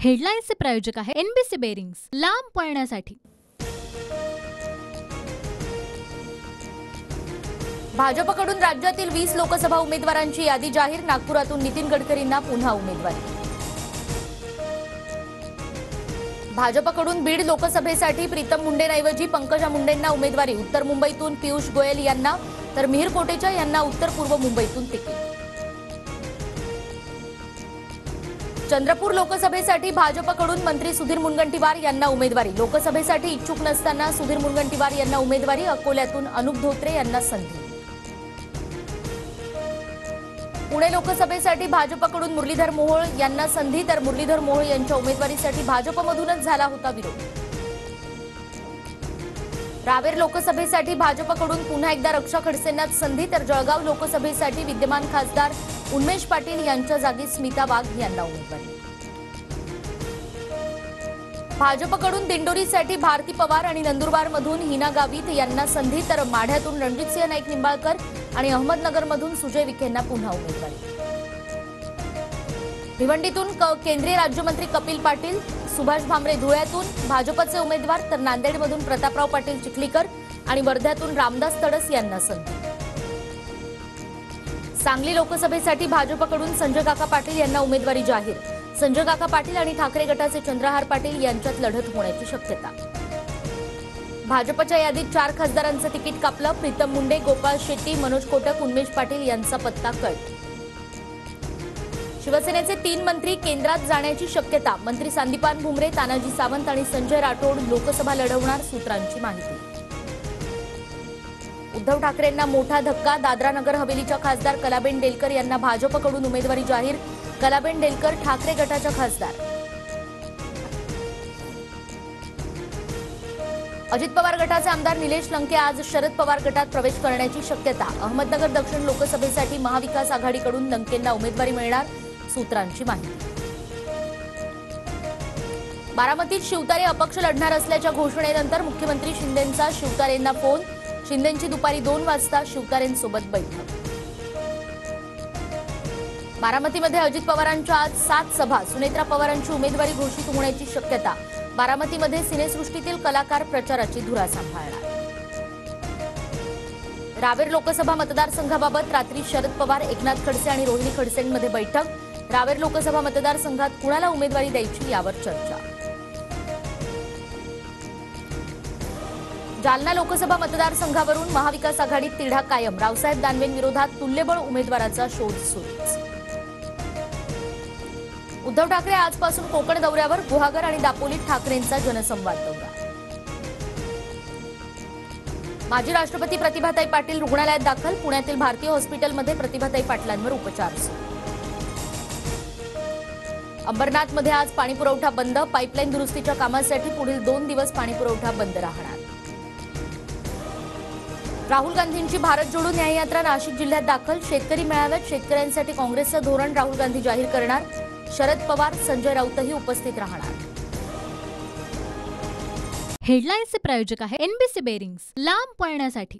हेडलाईन्सचे प्रायोजक आहे NBC bearings, लांब पळण्यासाठी। भाजपकडून राज्यातील 20 लोकसभा उमेदवारांची यादी जाहीर। नागपुरातून नितीन गडकरींना पुन्हा उमेदवारी। भाजपकडून बीड लोकसभेसाठी प्रीतम मुंडेंऐवजी पंकजा मुंडेंना उमेदवारी। उत्तर मुंबईतून पियुष गोयल यांना तर मिहिर कोटेचा यांना उत्तर पूर्व मुंबईतून तिकीट। चंद्रपूर लोकसभेसाठी भाजपकडून मंत्री सुधीर मुनगंटीवार यांना उमेदवारी। लोकसभेसाठी इच्छुक नसताना सुधीर मुनगंटीवार यांना उमेदवारी। अकोल्यातून अनुप धोत्रे यांना संधी। पुणे लोकसभेसाठी भाजपकडून मुरलीधर मोहोळ यांना संधी, तर मुरलीधर मोहोळ यांच्या उमेदवारीसाठी भाजपमधूनच झाला होता विरोध। रावेर लोकसभेसाठी भाजपकडून पुन्हा एकदा रक्षा खडसेंनाच संधी, तर जळगाव लोकसभेसाठी विद्यमान खासदार उन्मेष पाटील यांच्या जागी स्मिता वाघ यांना उमेदवारी। भाजपकडून दिंडोरीसाठी भारती पवार आणि नंदुरबारमधून हिना गावित यांना संधी, तर माढ्यातून रणजितसिंह नाईक निंबाळकर आणि अहमदनगरमधून सुजय विखेंना पुन्हा उमेदवारी। भिवंडीतून केंद्रीय राज्यमंत्री कपिल पाटील, सुभाष भामरे धुळ्यातून भाजपचे उमेदवार, तर नांदेडमधून प्रतापराव पाटील चिखलीकर आणि वर्ध्यातून रामदास तडस यांना संधी। सांगली लोकसभेसाठी भाजपकडून संजय काका पाटील यांना उमेदवारी जाहीर। संजय काका पाटील आणि ठाकरे गटाचे चंद्रहार पाटील यांच्यात लढत होण्याची शक्यता। भाजपच्या यादीत 4 खासदारांचं तिकीट कापलं। प्रीतम मुंडे, गोपाळ शेट्टी, मनोज कोटक, उन्मेष पाटील यांचा पत्ता कट। शिवसेनेचे 3 मंत्री केंद्रात जाण्याची शक्यता। मंत्री संदीपान भुमरे, तानाजी सावंत आणि संजय राठोड लोकसभा लढवणार, सूत्रांची माहिती। उद्धव ठाकरेंना मोठा धक्का। दादरा नगर हवेलीच्या खासदार कलाबेन डेलकर यांना भाजपकडून उमेदवारी जाहीर। कलाबेन डेलकर ठाकरे गटाच्या खासदार। अजित पवार गटाचे आमदार निलेश लंके आज शरद पवार गटात प्रवेश करण्याची शक्यता। अहमदनगर दक्षिण लोकसभेसाठी महाविकास आघाडीकडून लंकेंना उमेदवारी मिळणार, सूत्रांची माहिती। बारामतीत शिवतारे अपक्ष लढणार असल्याच्या घोषणेनंतर मुख्यमंत्री शिंदेंचा शिवतारेंना फोन। शिंदेंची दुपारी 2 वाजता शिवतारेंसोबत बैठक। बारामतीमध्ये अजित पवारांच्या आज 7 सभा। सुनेत्रा पवारांची उमेदवारी घोषित होण्याची शक्यता। बारामतीमध्ये सिनेसृष्टीतील कलाकार प्रचाराची धुरा सांभाळणार। रावेर लोकसभा मतदारसंघाबाबत रात्री शरद पवार, एकनाथ खडसे आणि रोहिणी खडसेंमध्ये बैठक। रावेर लोकसभा मतदारसंघात कुणाला उमेदवारी द्यायची यावर चर्चा। जालना लोकसभा मतदारसंघावरून महाविकास आघाडीत तिढा कायम। रावसाहेब दानवेंविरोधात तुल्यबळ उमेदवाराचा शोध सुरूच। उद्धव ठाकरे आजपासून कोकण दौऱ्यावर। गुहागर आणि दापोलीत ठाकरेंचा जनसंवाद दौरा। माजी राष्ट्रपती प्रतिभाताई पाटील रुग्णालयात दाखल। पुण्यातील भारतीय हॉस्पिटलमध्ये प्रतिभाताई पाटलांवर उपचार सुरू। अंबरनाथमध्ये आज पाणीपुरवठा बंद। पाईपलाईन दुरुस्तीच्या कामासाठी पुढील 2 दिवस पाणीपुरवठा बंद राहणार। राहुल गांधींची भारत जोडो न्याययात्रा नाशिक जिल्ह्यात दाखल। शेतकरी मेळाव्यात शेतकऱ्यांसाठी काँग्रेसचं धोरण राहुल गांधी जाहीर करणार। शरद पवार, संजय राऊतही उपस्थित राहणार। हेडलाईन्सचे प्रायोजक आहे एनबीसी बेरिंग्स, लांब पळण्यासाठी।